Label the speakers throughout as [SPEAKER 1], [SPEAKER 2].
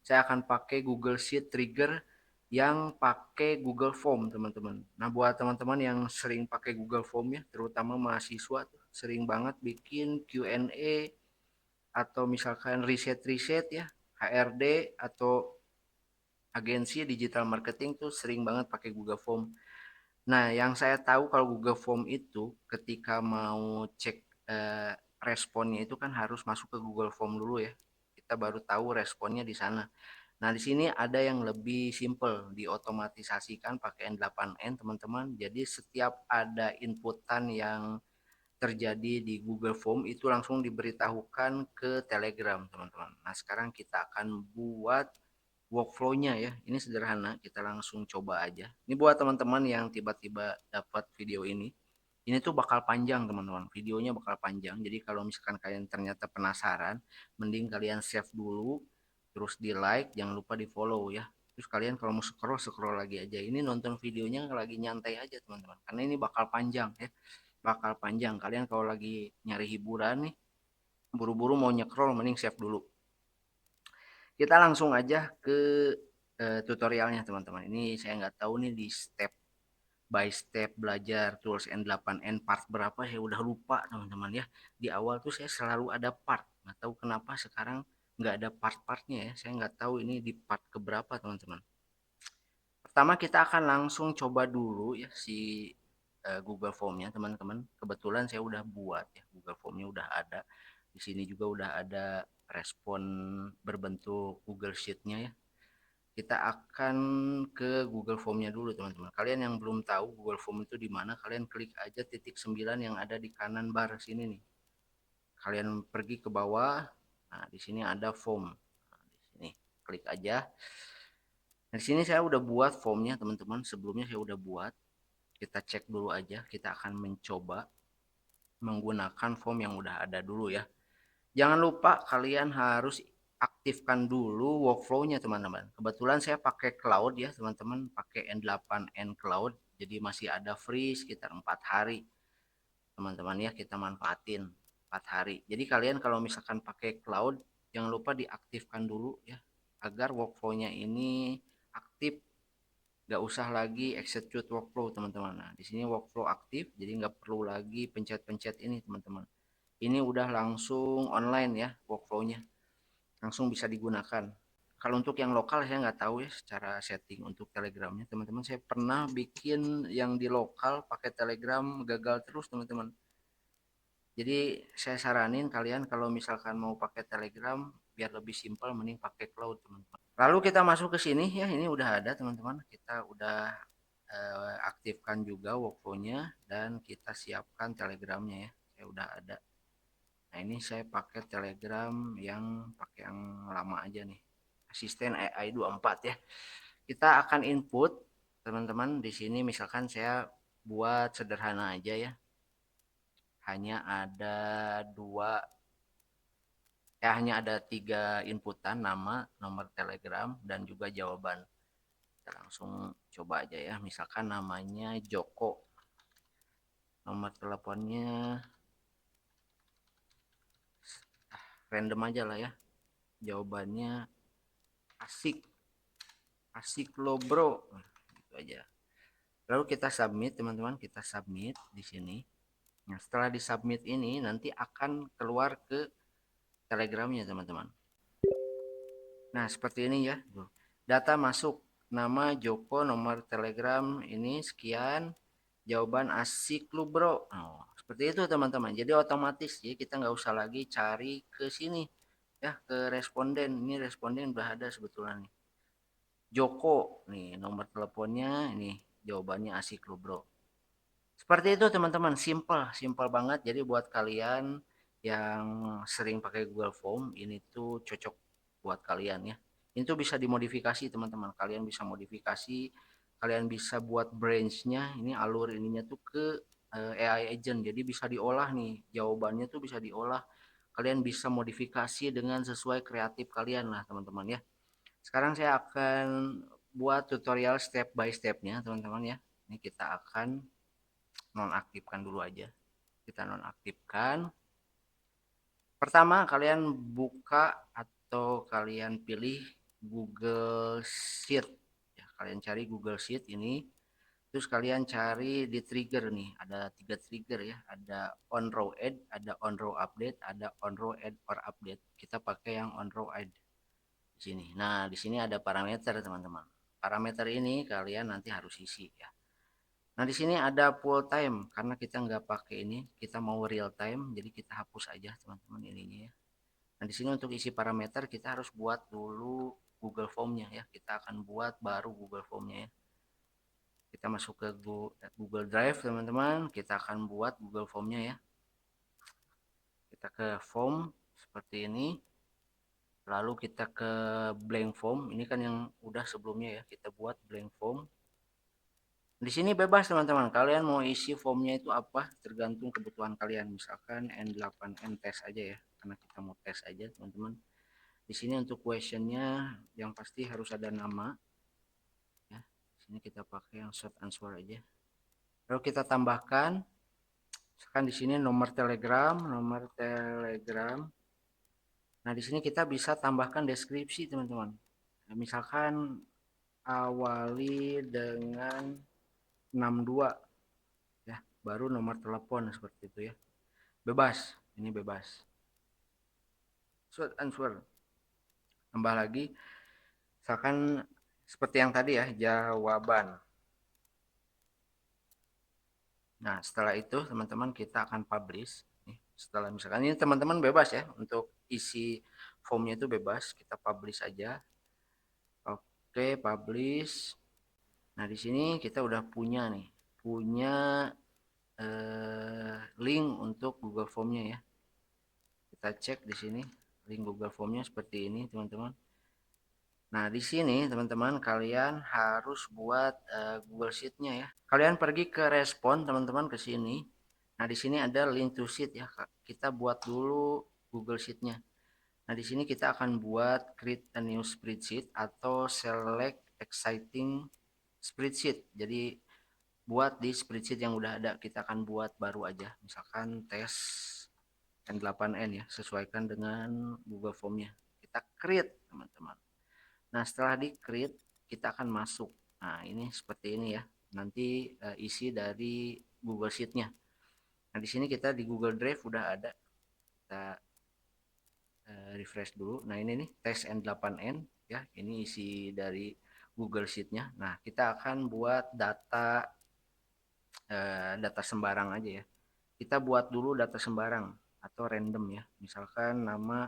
[SPEAKER 1] saya akan pakai Google Sheet Trigger yang pakai Google Form, teman-teman. Nah, buat teman-teman yang sering pakai Google Form ya, terutama mahasiswa tuh, sering banget bikin Q&A atau misalkan riset-riset ya, HRD atau agensi digital marketing tuh sering banget pakai Google Form. Nah, yang saya tahu kalau Google Form itu ketika mau cek eh, responnya itu kan harus masuk ke Google Form dulu ya. Kita baru tahu responnya di sana. Nah, di sini ada yang lebih simple, diotomatisasikan pakai N8N, teman-teman. Jadi setiap ada inputan yang terjadi di Google Form itu langsung diberitahukan ke Telegram, teman-teman. Nah, sekarang kita akan buat workflow-nya ya. Ini sederhana, kita langsung coba aja. Ini buat teman-teman yang tiba-tiba dapat video ini. Ini tuh bakal panjang, teman-teman. Videonya bakal panjang. Jadi kalau misalkan kalian ternyata penasaran, mending kalian save dulu, terus di like, jangan lupa di follow ya. Terus kalian kalau mau scroll, scroll lagi aja. Ini nonton videonya lagi nyantai aja, teman-teman. Karena ini bakal panjang ya. Bakal panjang. Kalian kalau lagi nyari hiburan nih, buru-buru mau nyekrol, mending save dulu. Kita langsung aja ke tutorialnya, teman-teman. Ini saya nggak tahu nih di step by step belajar tools N8N part berapa, saya udah lupa, teman-teman ya. Di awal tuh saya selalu ada part. Nggak tahu kenapa sekarang nggak ada part-partnya ya. Saya nggak tahu ini di part keberapa, teman-teman. Pertama kita akan langsung coba dulu ya si Google Form-nya, teman-teman. Kebetulan saya udah buat ya, Google Form-nya udah ada. Di sini juga udah ada respon berbentuk Google Sheet-nya ya. Kita akan ke Google Form-nya dulu, teman-teman. Kalian yang belum tahu Google Form itu di mana, kalian klik aja titik 9 yang ada di kanan bar sini nih. Kalian pergi ke bawah. Nah, di sini ada form. Nah, di sini klik aja. Nah, di sini saya udah buat formnya, teman-teman. Sebelumnya saya udah buat. Kita cek dulu aja. Kita akan mencoba menggunakan form yang udah ada dulu ya. Jangan lupa kalian harus aktifkan dulu workflow-nya, teman-teman. Kebetulan saya pakai cloud ya, teman-teman, pakai N8N cloud. Jadi masih ada free sekitar 4 hari. Teman-teman ya, kita manfaatin 4 hari. Jadi kalian kalau misalkan pakai cloud, jangan lupa diaktifkan dulu ya, agar workflow-nya ini aktif. Nggak usah lagi execute workflow, teman-teman. Nah, di sini workflow aktif, jadi nggak perlu lagi pencet-pencet ini, teman-teman. Ini udah langsung online ya workflow-nya, langsung bisa digunakan. Kalau untuk yang lokal saya nggak tahu ya secara setting untuk Telegramnya, teman-teman. Saya pernah bikin yang di lokal pakai Telegram gagal terus, teman-teman. Jadi saya saranin kalian kalau misalkan mau pakai Telegram biar lebih simpel, mending pakai cloud, teman-teman. Lalu kita masuk ke sini ya, ini udah ada, teman-teman. Kita udah aktifkan juga workflow-nya dan kita siapkan Telegramnya ya. Saya udah ada. Nah, ini saya pakai Telegram yang pakai yang lama aja nih. Asisten AI 24 ya. Kita akan input, teman-teman. Di sini misalkan saya buat sederhana aja ya. Hanya ada dua, ya hanya ada 3 inputan, nama, nomor Telegram, dan juga jawaban. Kita langsung coba aja ya. Misalkan namanya Joko. Nomor teleponnya random aja lah ya. Jawabannya asik. Asik lo bro. Nah, gitu aja. Lalu kita submit, teman-teman. Kita submit di sini. Nah, setelah disubmit ini nanti akan keluar ke Telegramnya, teman-teman. Nah, seperti ini ya. Data masuk. Nama Joko, nomor Telegram ini sekian. Jawaban asik lu bro. Oh, seperti itu, teman-teman. Jadi otomatis ya, kita nggak usah lagi cari ke sini ya, ke responden. Ini responden udah ada sebetulnya nih. Joko nih nomor teleponnya, ini jawabannya asik lu bro. Seperti itu, teman-teman, simple, simple banget. Jadi buat kalian yang sering pakai Google Form, ini tuh cocok buat kalian ya. Ini tuh bisa dimodifikasi, teman-teman. Kalian bisa modifikasi, kalian bisa buat branch-nya, ini alur ininya tuh ke AI agent. Jadi bisa diolah nih, jawabannya tuh bisa diolah. Kalian bisa modifikasi dengan sesuai kreatif kalian lah, teman-teman ya. Sekarang saya akan buat tutorial step by step-nya, teman-teman ya. Ini kita akan nonaktifkan dulu aja. Kita nonaktifkan. Pertama kalian buka atau kalian pilih Google Sheet ya, kalian cari Google Sheet ini, terus kalian cari di trigger nih, ada 3 trigger ya, ada on row add, ada on row update, ada on row add or update. Kita pakai yang on row add di sini. Nah, di sini ada parameter teman-teman. Parameter ini kalian nanti harus isi ya. Nah, di sini ada full time karena kita nggak pakai ini, kita mau real time, jadi kita hapus aja teman-teman ininya ya. Nah, di sini untuk isi parameter kita harus buat dulu Google Form-nya ya. Kita akan buat baru Google Form-nya ya. Kita masuk ke Google Drive teman-teman, kita akan buat Google Form-nya ya. Kita ke form seperti ini. Lalu kita ke blank form, ini kan yang udah sebelumnya ya, kita buat blank form. Di sini bebas teman-teman, kalian mau isi formnya itu apa, tergantung kebutuhan kalian. Misalkan N8N tes aja ya, karena kita mau tes aja teman-teman. Di sini untuk questionnya yang pasti harus ada nama. Ya, di sini kita pakai yang short answer aja. Lalu kita tambahkan, misalkan di sini nomor telegram, nomor telegram. Nah, di sini kita bisa tambahkan deskripsi teman-teman. Nah, misalkan awali dengan 62 ya, baru nomor telepon seperti itu ya. Bebas, ini bebas. Short answer. Tambah lagi, misalkan seperti yang tadi ya, jawaban. Nah, setelah itu teman-teman kita akan publish. Nih, setelah misalkan ini teman-teman bebas ya, untuk isi formnya itu bebas, kita publish aja. Oke, publish. Nah, di sini kita udah punya nih, punya link untuk Google Form-nya ya. Kita cek di sini link Google Form-nya seperti ini, teman-teman. Nah, di sini teman-teman kalian harus buat Google Sheet-nya ya. Kalian pergi ke respon teman-teman ke sini. Nah, di sini ada link to sheet ya. Kita buat dulu Google Sheet-nya. Nah, di sini kita akan buat create a new spreadsheet atau select exciting spreadsheet. Jadi buat di spreadsheet yang udah ada, kita akan buat baru aja. Misalkan tes N8N ya, sesuaikan dengan Google Form-nya. Kita create teman-teman. Nah, setelah di create kita akan masuk. Nah, ini seperti ini ya. Nanti isi dari Google Sheet-nya. Nah, di sini kita di Google Drive udah ada. Kita refresh dulu. Nah, ini nih tes N8N ya. Ini isi dari Google Sheet-nya. Nah, kita akan buat data sembarang aja ya. Kita buat dulu data sembarang atau random ya. Misalkan nama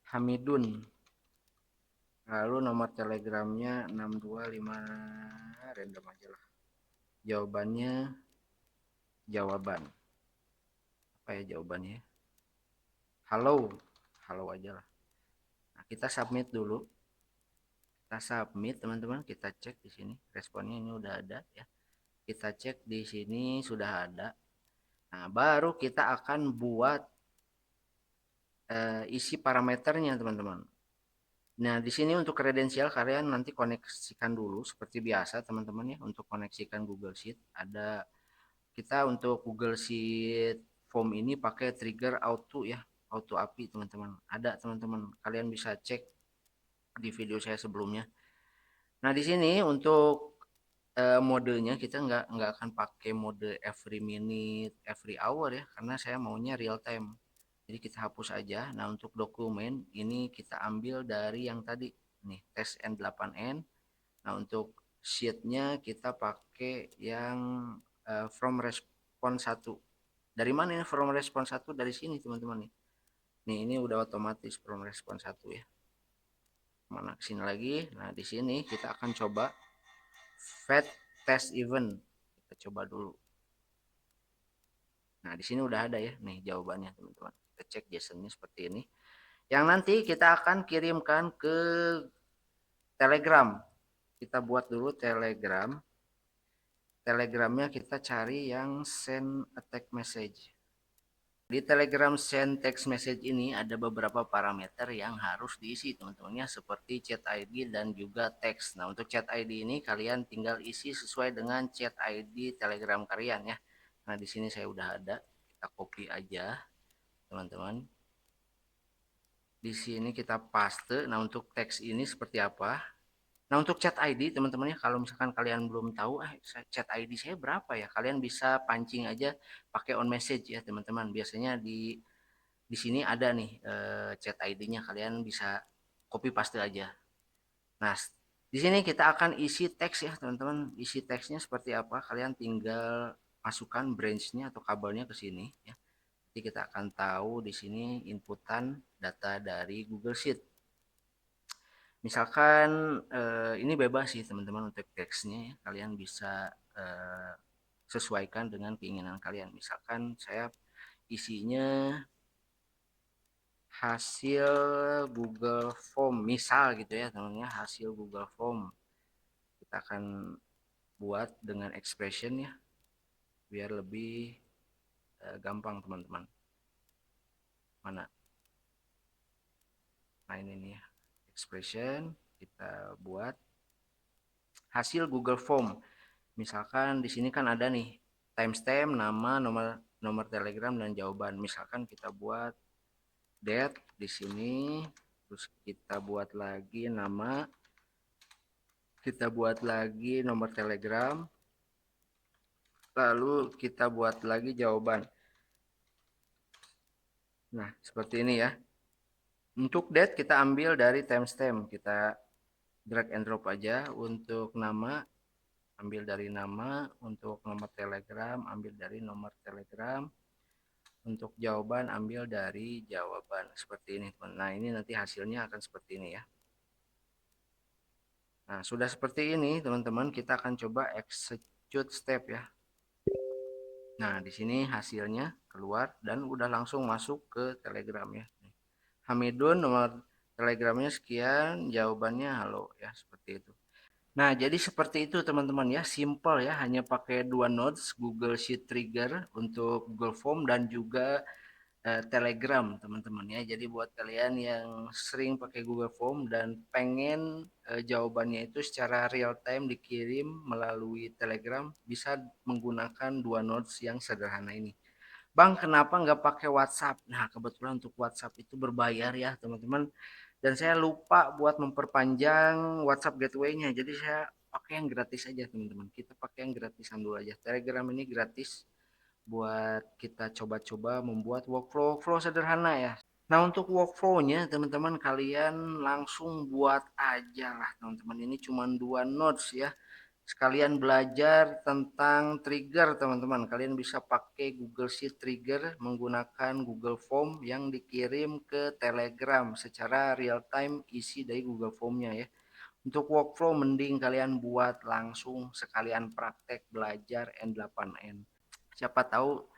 [SPEAKER 1] Hamidun. Lalu nomor telegramnya 625, random aja lah. Jawabannya jawaban. Apa ya jawabannya? Halo. Halo aja lah. Nah, kita submit dulu. Kita submit teman-teman, kita cek di sini responnya ini udah ada ya. Kita cek di sini sudah ada. Nah, baru kita akan buat isi parameternya teman-teman. Nah, di sini untuk kredensial kalian nanti koneksikan dulu seperti biasa teman-teman ya. Untuk koneksikan Google Sheet ada, kita untuk Google Sheet form ini pakai trigger auto ya, auto API teman-teman. Ada teman-teman, kalian bisa cek di video saya sebelumnya. Nah, di sini untuk modenya kita nggak akan pakai mode every minute, every hour ya, karena saya maunya real time. Jadi kita hapus aja. Nah, untuk dokumen ini kita ambil dari yang tadi nih, tes N8N. Nah, untuk sheet-nya kita pakai yang from response 1. Dari mana ini from response 1? Dari sini teman-teman nih. Nih, ini udah otomatis from response 1 ya. Mana kesini lagi. Nah, di sini kita akan coba fed test event. Kita coba dulu. Nah, di sini udah ada ya nih jawabannya teman-teman. Kita cek JSON-nya seperti ini. Yang nanti kita akan kirimkan ke Telegram. Kita buat dulu Telegram. Telegramnya kita cari yang send a text message. Di Telegram send text message ini ada beberapa parameter yang harus diisi teman-teman ya, seperti chat ID dan juga teks. Nah, untuk chat ID ini kalian tinggal isi sesuai dengan chat ID Telegram kalian ya. Nah, di sini saya udah ada. Kita copy aja teman-teman. Di sini kita paste. Nah, untuk teks ini seperti apa? Nah, untuk chat ID teman-teman ya, kalau misalkan kalian belum tahu, chat ID saya berapa ya? Kalian bisa pancing aja pakai on message ya, teman-teman. Biasanya di sini ada nih chat ID-nya, kalian bisa copy paste aja. Nah, di sini kita akan isi teks ya, teman-teman. Isi teksnya seperti apa? Kalian tinggal masukkan branch-nya atau kabelnya ke sini ya. Jadi kita akan tahu di sini inputan data dari Google Sheet. Misalkan ini bebas sih teman-teman untuk teksnya ya. Kalian bisa eh, sesuaikan dengan keinginan kalian. Misalkan saya isinya hasil Google Form misal gitu ya teman-teman ya, hasil Google Form. Kita akan buat dengan expression ya biar lebih gampang teman-teman. Mana? Nah ini nih ya. Expression kita buat hasil Google Form. Misalkan di sini kan ada nih timestamp, nama, nomor nomor Telegram dan jawaban. Misalkan kita buat date di sini, terus kita buat lagi nama, kita buat lagi nomor Telegram, lalu kita buat lagi jawaban. Nah, seperti ini ya. Untuk date kita ambil dari timestamp, kita drag and drop aja. Untuk nama ambil dari nama, untuk nomor Telegram ambil dari nomor Telegram. Untuk jawaban ambil dari jawaban seperti ini. Nah, ini nanti hasilnya akan seperti ini ya. Nah, sudah seperti ini teman-teman, kita akan coba execute step ya. Nah, di sini hasilnya keluar dan udah langsung masuk ke Telegram ya. Hamidun nomor Telegramnya sekian, jawabannya halo ya, seperti itu. Nah, jadi seperti itu teman-teman ya, simple ya, hanya pakai dua nodes Google Sheet Trigger untuk Google Form dan juga Telegram teman-teman ya. Jadi buat kalian yang sering pakai Google Form dan pengen jawabannya itu secara real time dikirim melalui Telegram, bisa menggunakan dua nodes yang sederhana ini. Bang, kenapa nggak pakai WhatsApp? Nah, kebetulan untuk WhatsApp itu berbayar ya teman-teman. Dan saya lupa buat memperpanjang WhatsApp gateway-nya. Jadi saya pakai yang gratis aja teman-teman. Kita pakai yang gratisan dulu aja. Telegram ini gratis buat kita coba-coba membuat workflow sederhana ya. Nah, untuk workflow-nya teman-teman kalian langsung buat aja lah teman-teman. Ini cuma dua nodes ya. Sekalian belajar tentang trigger teman-teman. Kalian bisa pakai Google Sheet Trigger menggunakan Google Form yang dikirim ke Telegram secara real time isi dari Google Form-nya ya. Untuk workflow mending kalian buat langsung sekalian praktek belajar N8N. Siapa tahu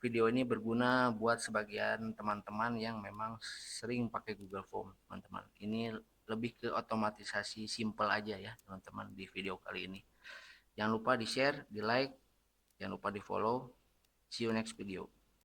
[SPEAKER 1] video ini berguna buat sebagian teman-teman yang memang sering pakai Google Form, teman-teman. Ini lebih ke otomatisasi simple aja ya, teman-teman, di video kali ini. Jangan lupa di-share, di-like, jangan lupa di-follow. See you next video.